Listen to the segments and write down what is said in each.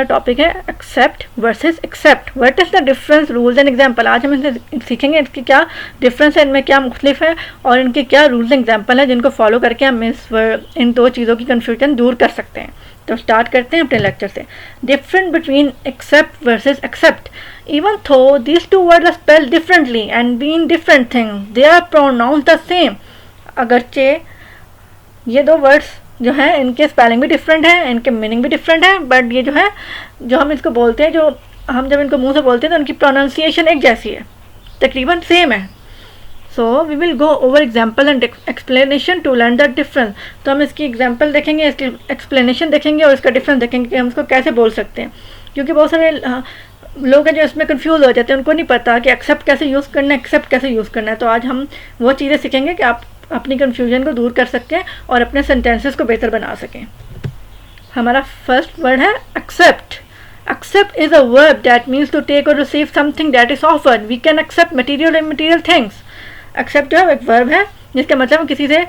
Topic है accept versus except. What is the difference, rules and example. आज हम इनसे सीखेंगे इनकी क्या डिफरेंस है, इनमें क्या मुख्तलिफ है और इनके क्या रूल्स एंड एग्जाम्पल है जिनको फॉलो करके हम इन दो चीज़ों की कन्फ्यूजन दूर कर सकते हैं. तो स्टार्ट करते हैं अपने लेक्चर से. Different between accept versus except. Even though these two word are spelled differently and being different things, they are pronounce the same. अगरचे ये दो वर्ड्स जो है इनके स्पेलिंग भी डिफरेंट है, इनके मीनिंग भी डिफरेंट है, बट ये जो है जो हम इसको बोलते हैं, जो हम जब इनको मुंह से बोलते हैं तो उनकी प्रोनाउंसिएशन एक जैसी है, तकरीबन सेम है. So we will go over example and explanation to learn the difference. तो हम इसकी एग्जाम्पल देखेंगे, इसकी एक्सप्लेनेशन देखेंगे और इसका डिफरेंस देखेंगे कि हम इसको कैसे बोल सकते हैं. क्योंकि बहुत सारे लोग हैं जो इसमें कंफ्यूज हो जाते हैं, उनको नहीं पता कि एक्सेप्ट कैसे यूज़ करना है, एक्सेप्ट कैसे यूज़ करना है. तो आज हम वो चीज़ें सीखेंगे कि आप अपनी कन्फ्यूजन को दूर कर सकें और अपने सेंटेंसेस को बेहतर बना सकें. हमारा फर्स्ट वर्ड है accept. Accept is a verb that means to take or receive something that is offered. We can accept material and material things. Accept जो है एक वर्ब है जिसका मतलब हम किसी से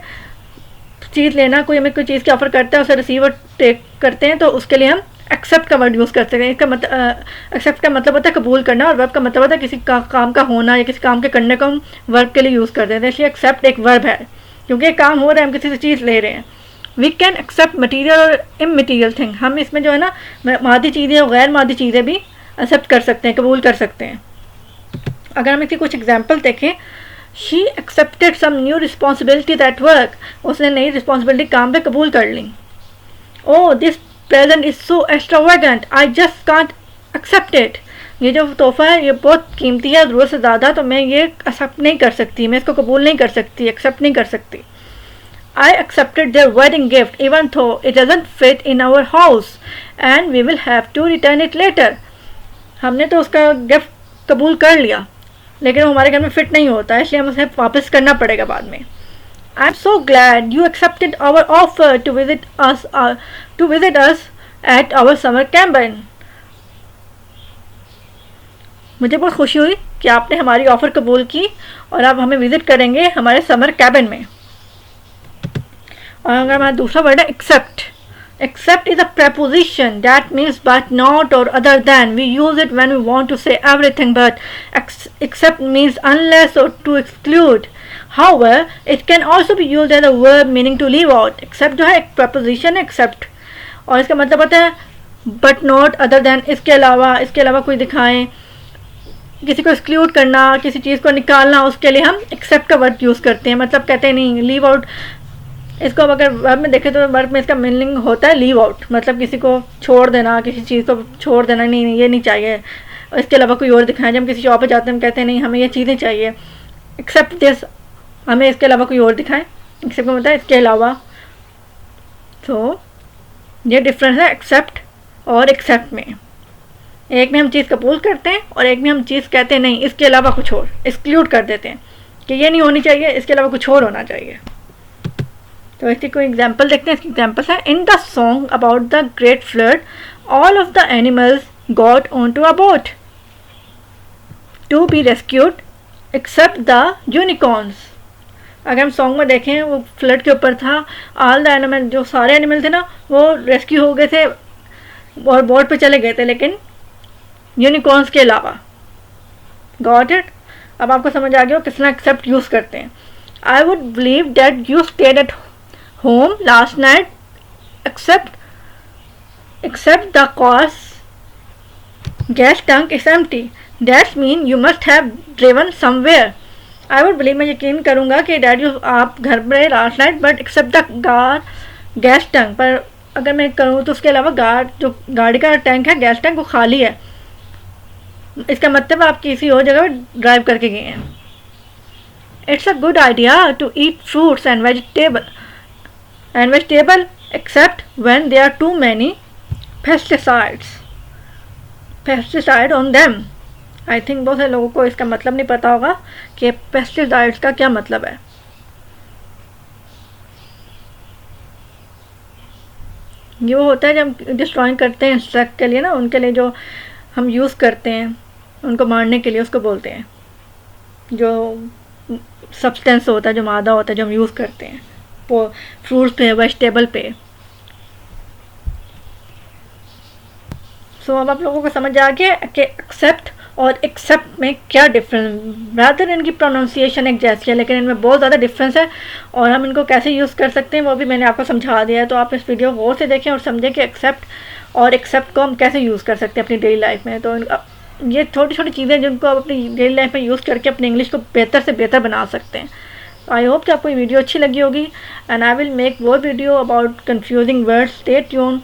चीज़ लेना, कोई हमें कोई चीज़ की ऑफर करता है, उसे रिसीव और टेक करते हैं, तो उसके लिए हम एक्सेप्ट का वर्ड यूज़ करते हैं. इसका एक्सेप्ट का मतलब होता है कबूल करना और वर्ब का मतलब होता है किसी काम का होना या किसी काम के करने को हम वर्ब के लिए यूज़ करते हैं. इसलिए एक्सेप्ट एक वर्ब है क्योंकि एक काम हो रहा है, हम किसी से चीज़ ले रहे हैं. वी कैन एक्सेप्ट मटीरियल और इमटीरियल थिंग. हम इसमें जो है ना मादी चीज़ें और गैर मादी चीज़ें भी एक्सेप्ट कर सकते हैं, कबूल कर सकते हैं. अगर हम इसकी कुछ एग्जाम्पल देखें, she accepted some new responsibility that work. उसने नई रिस्पॉन्सिबिलिटी काम पे कबूल कर ली. Oh this present is so extravagant, I just can't accept it. ये जो तोहफा है ये बहुत कीमती है, ज़रूरत से ज़्यादा, तो मैं ये एक्सेप्ट नहीं कर सकती, मैं इसको कबूल नहीं कर सकती, एक्सेप्ट नहीं कर सकती. I accepted their wedding gift even though it doesn't fit in our house and we will have to return it later. हमने तो उसका गिफ्ट कबूल कर लिया लेकिन वो हमारे घर में फिट नहीं होता है, इसलिए हमें उसे वापस करना पड़ेगा बाद में. I am so glad you accepted our offer to visit us at our summer camp. मुझे बहुत खुशी हुई कि आपने हमारी ऑफ़र कबूल की और आप हमें विज़िट करेंगे हमारे समर कैबिन में. और अगर हमारा दूसरा वर्ड है accept. Accept is a preposition that means but not or other than. We use it when we want to say everything, but except means unless or to exclude. However, it can also be used as a verb meaning to leave out. Except जो है एक preposition है except, और इसका मतलब होता है but not other than, इसके अलावा कोई दिखाएं, किसी को एक्सक्लूड करना, किसी चीज़ को निकालना, उसके लिए हम एक्सेप्ट का वर्ड यूज़ करते हैं. मतलब कहते हैं नहीं लीव आउट. इसको अब अगर वर्ब में देखें तो वर्ब में इसका मीनिंग होता है लीव आउट, मतलब किसी को छोड़ देना, किसी चीज़ को छोड़ देना, नहीं ये नहीं चाहिए, इसके अलावा कोई और दिखाएं. जब हम किसी शॉप पे जाते हैं हम कहते हैं नहीं हमें ये चीज़ें चाहिए, एक्सेप्ट दिस, हमें इसके अलावा कोई और दिखाएं. एक्सेप्ट का मतलब इसके अलावा. तो ये डिफरेंस है एक्सेप्ट और एक्सेप्ट में. एक में हम चीज़ कबूल करते हैं और एक में हम चीज़ कहते हैं नहीं इसके अलावा कुछ और, एक्सक्लूड कर देते हैं कि ये नहीं होनी चाहिए, इसके अलावा कुछ और होना चाहिए. तो इसकी कोई एग्जांपल देखते हैं. इसकी एग्जांपल है in the song about the great flood all of the animals got on to a boat to be rescued except the unicorns. अगर हम सॉन्ग में देखें वो फ्लड के ऊपर था, ऑल द एनिमल, जो सारे एनिमल थे ना वो रेस्क्यू हो गए थे और बोट पे चले गए थे, लेकिन यूनिकॉर्न्स के अलावा. Got it. अब आपको समझ आ गया किसना एक्सेप्ट यूज़ करते हैं. I would believe that you stayed at home last night except the cause gas tank is empty. That's mean you must have driven somewhere. I would believe, मैं यकीन करूँगा कि डैड यू आप घर में last night, but except the gas tank. पर अगर मैं करूँ तो उसके अलावा जो गाड़ी का टैंक है, गैस टैंक, वो खाली है. इसका मतलब आप किसी और जगह ड्राइव करके गए हैं. It's a good idea to eat fruits and vegetable except when there are too many pesticide on them. I think बहुत सारे लोगों को इसका मतलब नहीं पता होगा कि पेस्टिसाइड्स का क्या मतलब है. ये वो होता है जब डिस्ट्रॉइंग करते हैं इंसेक्ट के लिए ना, उनके लिए जो हम यूज़ करते हैं उनको मारने के लिए, उसको बोलते हैं जो सब्सटेंस होता है, जो मादा होता है जो हम यूज़ करते हैं फ्रूट्स पे, वेजिटेबल पे. सो अब आप लोगों को समझ आ गया कि एक्सेप्ट और एक्सेप्ट में क्या डिफरेंस, रादर इनकी प्रोनाउंसिएशन एक जैसी है लेकिन इनमें बहुत ज़्यादा डिफरेंस है, और हम इनको कैसे यूज़ कर सकते हैं वो भी मैंने आपको समझा दिया है। तो आप इस वीडियो को गौर से देखें और समझें कि एक्सेप्ट और एक्सेप्ट को हम कैसे यूज़ कर सकते हैं अपनी डेली लाइफ में। तो ये छोटी छोटी चीज़ें जिनको आप अपनी डेली लाइफ में यूज़ करके अपनी इंग्लिश को बेहतर से बेहतर बना सकते हैं। आई होप कि आपको ये वीडियो अच्छी लगी होगी, and I will make more video about confusing words. Stay tune.